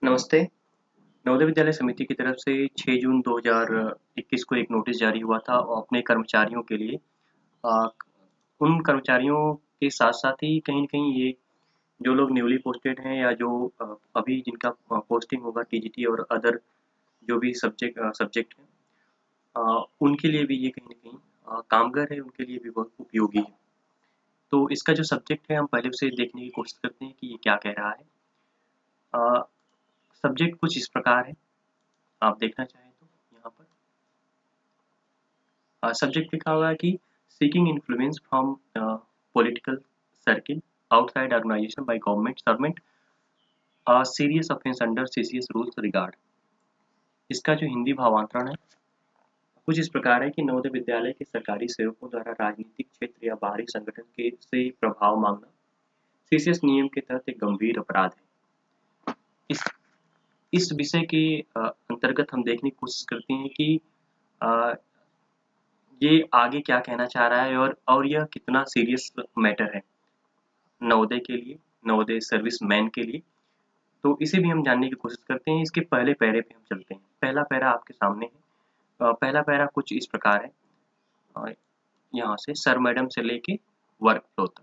नमस्ते। नवोदय विद्यालय समिति की तरफ से 6 जून 2021 को एक नोटिस जारी हुआ था और अपने कर्मचारियों के लिए अ, उन कर्मचारियों के साथ-साथ ही कहीं न कहीं ये जो लोग न्यूली पोस्टेड हैं या जो अभी जिनका पोस्टिंग होगा टीजीटी और अदर जो भी सब्जेक्ट हैं उनके लिए भी ये कहीं न कहीं कामगर है, उनके लिए भी बहुत उपयोगी है। तो इसका जो सब्जेक्ट है हम पहले उसे देखने की कोशिश करते हैं कि ये क्या कह रहा है। अ, सब्जेक्ट कुछ इस प्रकार है, आप देखना चाहें तो यहाँ पर। सब्जेक्ट लिखा हुआ है कि seeking influence from political circle outside organisation by government servant serious offence under CCS rules regard. इसका जो हिंदी भावांतरण है कुछ इस प्रकार है कि नवोदय विद्यालय के सरकारी सेवकों द्वारा राजनीतिक क्षेत्र या बाहरी संगठन के से प्रभाव मांगना सीसीएस नियम के तहत एक गंभीर अपराध है। इस विषय के अंतर्गत हम देखने की कोशिश करते हैं कि अ, ये आगे क्या कहना चाह रहा है और यह कितना सीरियस मैटर है नवोदय के लिए, नवोदय सर्विस मैन के लिए। तो इसे भी हम जानने की कोशिश करते हैं। इसके पहले पैरे पे हम चलते हैं। पहला पैरा आपके सामने है। पहला पैरा कुछ इस प्रकार है। अ, यहाँ से सर मैडम से लेके वर्क फ्लो तक।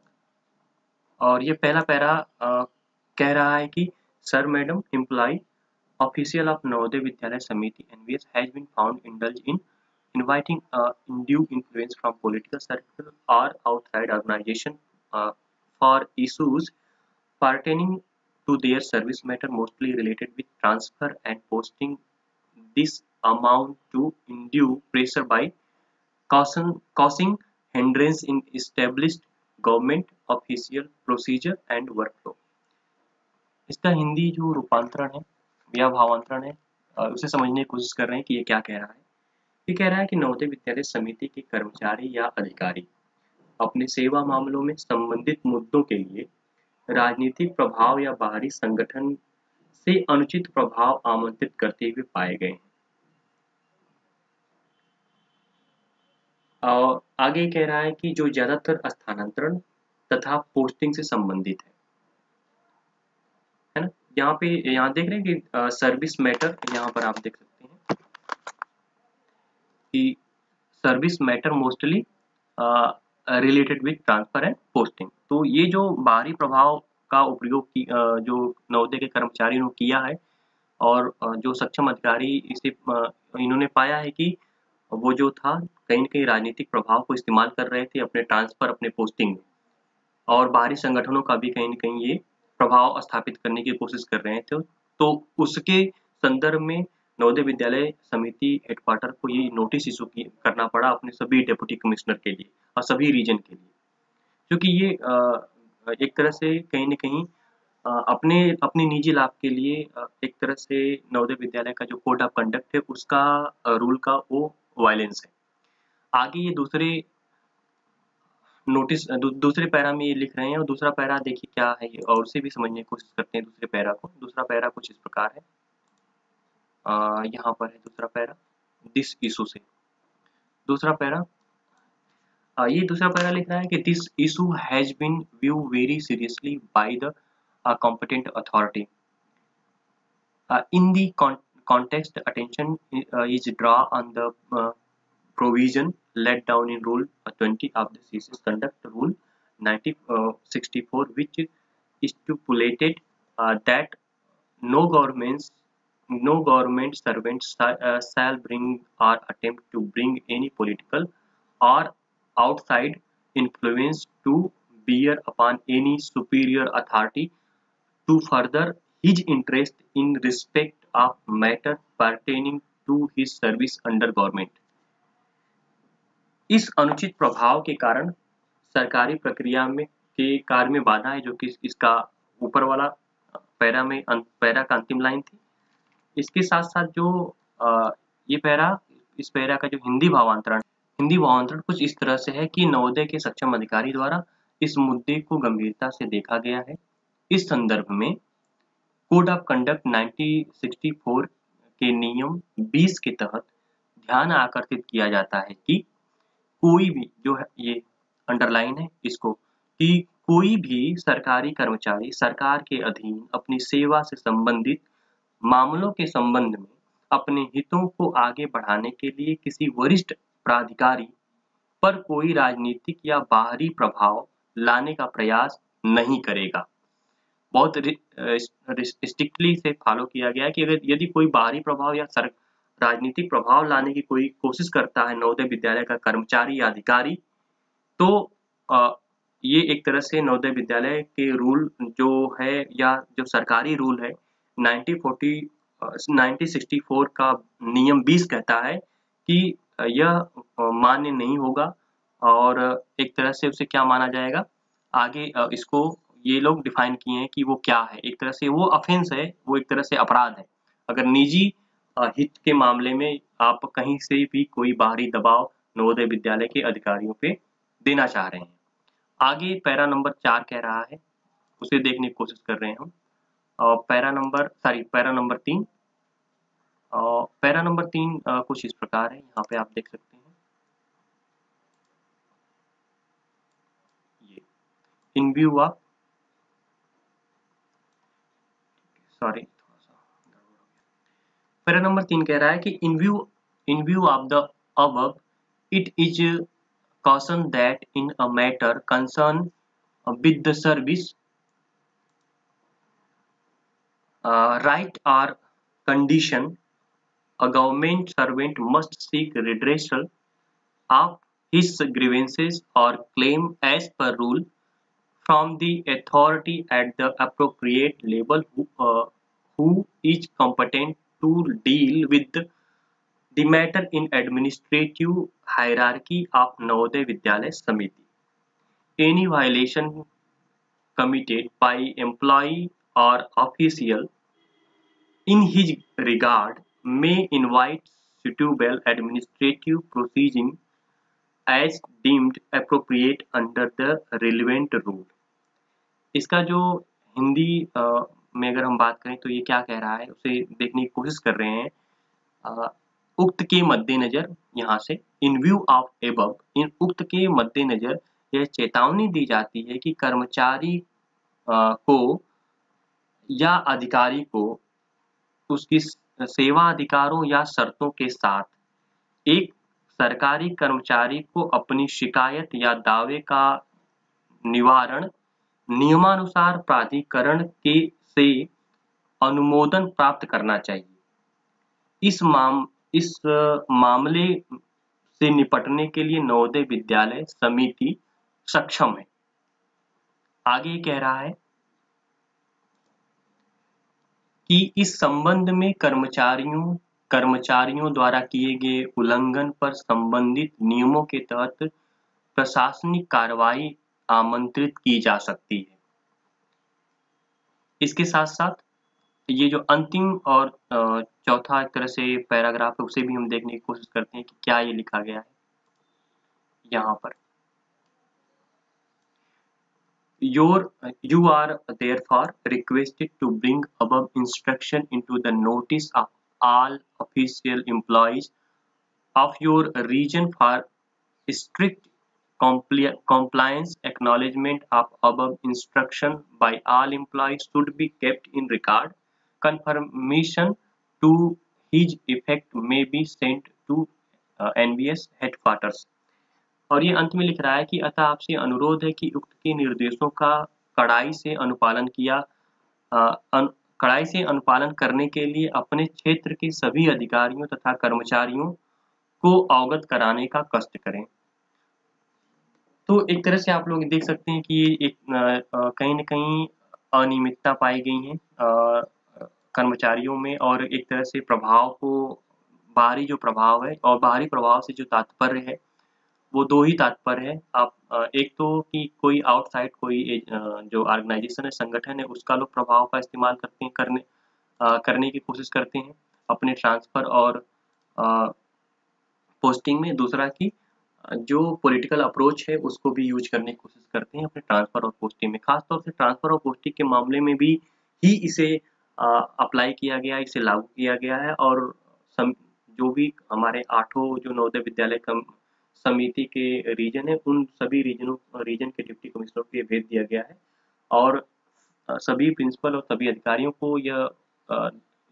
और ये पहला पैरा कह रहा है कि sir madam employ official of Navodaya Vidyalaya Samiti (NVS) has been found indulged in inviting undue influence from political circle or outside organization for issues pertaining to their service matter mostly related with transfer and posting. This amount to undue pressure by causing hindrance in established government official procedure and workflow. इसका हिंदी जो रूपांतरण है या भावांतरण है उसे समझने की कोशिश कर रहे हैं कि ये क्या कह रहा है। ये कह रहा है कि नवोदय विद्यालय समिति के कर्मचारी या अधिकारी अपने सेवा मामलों में संबंधित मुद्दों के लिए राजनीतिक प्रभाव या बाहरी संगठन से अनुचित प्रभाव आमंत्रित करते हुए पाए गए हैं। और आगे कह रहा है कि जो ज्यादातर स्थानांतरण तथा पोस्टिंग से संबंधित है ना। यहाँ देख रहे हैं कि सर्विस मैटर, यहाँ पर आप देख सकते हैं कि service matter mostly related with transfer and posting. तो ये जो बाहरी प्रभाव का उपयोग जो नवोदय के कर्मचारियों ने किया है और जो सक्षम अधिकारी इसे इन्होंने पाया है कि वो जो था कहीं न कहीं राजनीतिक प्रभाव को इस्तेमाल कर रहे थे अपने ट्रांसफर, अपने पोस्टिंग में और बाहरी संगठनों का भी कहीं न कहीं ये प्रभाव स्थापित करने की कोशिश कर रहे थे। तो उसके संदर्भ में नवोदय विद्यालय समिति हेडक्वार्टर को ये नोटिस इशू करना पड़ा अपने सभी डिप्टी कमिश्नर के लिए और सभी रीजन के लिए, क्योंकि ये एक तरह से कहीं न कहीं अपने निजी लाभ के लिए एक तरह से नवोदय विद्यालय का जो कोड ऑफ कंडक्ट है उसका रूल का वो वायलेंस है। आगे ये दूसरे नोटिस दूसरे पैरा में ये लिख रहे हैं और दूसरा पैरा देखिए क्या है ये और उसे भी समझने की कोशिश करते हैं दूसरे पैरा को। दूसरा पैरा कुछ इस प्रकार है। यहाँ पर है दूसरा पैरा दिस इशू से। दूसरा पैरा ये दूसरा पैरा लिख रहा है कि this issue has been view very seriously by the competent authority. In the context, attention is drawn on the provision laid down in Rule 20 of the CCS Conduct Rule 1964, which stipulated that no government servant shall bring or attempt to bring any political or outside influence to bear upon any superior authority to further his interest in respect of matter pertaining to his service under government. इस अनुचित प्रभाव के कारण सरकारी प्रक्रिया में के कार्य में बाधा है, जो कि इसका ऊपर वाला पैरा का अंतिम लाइन थी। इसके साथ साथ जो ये इस पैरा का जो हिंदी भावांतरण कुछ इस तरह से है कि नवोदय के सक्षम अधिकारी द्वारा इस मुद्दे को गंभीरता से देखा गया है। इस संदर्भ में कोड ऑफ कंडक्ट 1964 के नियम 20 के तहत ध्यान आकर्षित किया जाता है कि कोई भी जो है ये अंडरलाइन है इसको कि कोई भी सरकारी कर्मचारी सरकार के अधीन अपनी सेवा से संबंधित मामलों के संबंध में अपने हितों को आगे बढ़ाने के लिए किसी वरिष्ठ प्राधिकारी पर कोई राजनीतिक या बाहरी प्रभाव लाने का प्रयास नहीं करेगा। बहुत स्ट्रिक्टली इसे फॉलो किया गया है कि अगर यदि कोई बाहरी प्रभाव या राजनीतिक प्रभाव लाने की कोई कोशिश करता है नवोदय विद्यालय का कर्मचारी या अधिकारी, तो ये एक तरह से नवोदय विद्यालय के रूल जो है या जो सरकारी रूल है 1964 का नियम 20 कहता है कि यह मान्य नहीं होगा और एक तरह से उसे क्या माना जाएगा। आगे इसको ये लोग डिफाइन किए हैं कि वो क्या है, एक तरह से वो ऑफेंस है, वो एक तरह से अपराध है अगर निजी हित के मामले में आप कहीं से भी कोई बाहरी दबाव नवोदय विद्यालय के अधिकारियों पे देना चाह रहे हैं। आगे पैरा नंबर 4 कह रहा है, उसे देखने की कोशिश कर रहे हैं हम। पैरा नंबर 3 कुछ इस प्रकार है, यहाँ पे आप देख सकते हैं। ये इन व्यू ऑफ पैरा नंबर 3 कह रहा है कि इन view of the above it is caution that in a matter concerned with the service, right or condition, a government servant must seek redressal of his grievances or claim as per rule from the authority at the appropriate level who is competent to deal with the matter in administrative hierarchy of Navodaya Vidyalaya Samiti. Any violation committed by employee or official in his regard may invite suitable administrative proceeding as deemed appropriate under the relevant rule. इसका जो हिंदी में अगर हम बात करें तो ये क्या कह रहा है उसे देखने की कोशिश कर रहे हैं। उक्त के मद्देनजर, यहाँ से इन व्यू ऑफ एबव, इन उक्त के मद्देनजर यह चेतावनी दी जाती है कि कर्मचारी को या अधिकारी को उसकी सेवा अधिकारों या शर्तों के साथ एक सरकारी कर्मचारी को अपनी शिकायत या दावे का निवारण नियमानुसार प्राधिकरण के से अनुमोदन प्राप्त करना चाहिए। इस मामले से निपटने के लिए नवोदय विद्यालय समिति सक्षम है। आगे कह रहा है कि इस संबंध में कर्मचारियों द्वारा किए गए उल्लंघन पर संबंधित नियमों के तहत प्रशासनिक कार्रवाई आमंत्रित की जा सकती है। इसके साथ साथ ये जो अंतिम और चौथा एक तरह से पैराग्राफ है उसे भी हम देखने की कोशिश करते हैं कि क्या ये लिखा गया है। यहाँ पर you are therefore requested to bring above instruction into the notice of all official employees of your region for strict compliance. Acknowledgement of above instruction by all employees should be kept in record. Confirmation to his effect may be sent to NBS headquarters. और ये अंत में लिख रहा है कि अतः आपसे अनुरोध है कि उक्त के निर्देशों का कड़ाई से अनुपालन करने के लिए अपने क्षेत्र के सभी अधिकारियों तथा कर्मचारियों को अवगत कराने का कष्ट करें। तो एक तरह से आप लोग देख सकते हैं कि एक कहीं न कहीं अनियमितता पाई गई है कर्मचारियों में और एक तरह से प्रभाव को बाहरी जो प्रभाव है और बाहरी प्रभाव से जो तात्पर्य है वो दो ही तात्पर्य है। आप एक तो कि कोई आउटसाइड कोई जो ऑर्गेनाइजेशन है, संगठन है, उसका लोग प्रभाव का इस्तेमाल करते हैं करने की कोशिश करते हैं अपने ट्रांसफर और पोस्टिंग में। दूसरा कि जो पॉलिटिकल अप्रोच है उसको भी यूज करने की कोशिश करते हैं अपने ट्रांसफर और पोस्टिंग में। खासतौर से ट्रांसफर और पोस्टिंग के मामले में भी ही इसे अप्लाई किया गया, इसे लागू किया गया है और जो भी हमारे 8 जो नवोदय विद्यालय समिति के रीजन है उन सभी रीजन के डिप्टी कमिश्नर को ये भेज दिया गया है और सभी प्रिंसिपल और सभी अधिकारियों को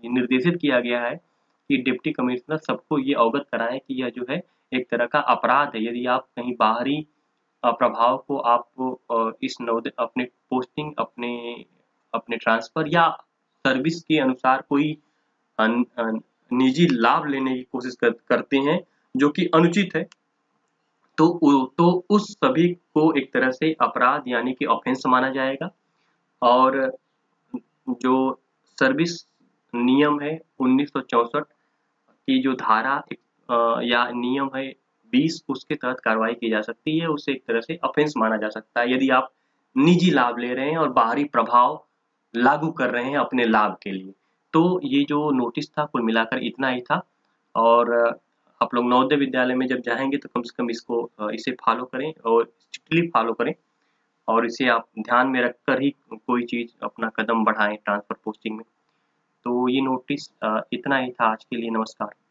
निर्देशित किया गया है कि डिप्टी कमिश्नर सबको ये अवगत कराएं कि यह जो है एक तरह का अपराध है। यदि आप कहीं बाहरी प्रभाव को आप इस अपने पोस्टिंग, अपने ट्रांसफर या सर्विस के अनुसार कोई निजी लाभ लेने की कोशिश करते हैं जो कि अनुचित है, तो उस सभी को एक तरह से अपराध यानी कि ऑफेंस माना जाएगा। और जो सर्विस नियम है 1964 की जो धारा या नियम है 20, उसके तहत कार्रवाई की जा सकती है। उसे एक तरह से ऑफेंस माना जा सकता है यदि आप निजी लाभ ले रहे हैं और बाहरी प्रभाव लागू कर रहे हैं अपने लाभ के लिए। तो ये जो नोटिस था कुल मिलाकर इतना ही था। और आप लोग नवोदय विद्यालय में जब जाएंगे तो कम से कम इसे फॉलो करें और स्ट्रिक्टली फॉलो करें, और इसे आप ध्यान में रखकर ही कोई चीज़ अपना कदम बढ़ाएं ट्रांसफर पोस्टिंग में। तो ये नोटिस इतना ही था आज के लिए। नमस्कार।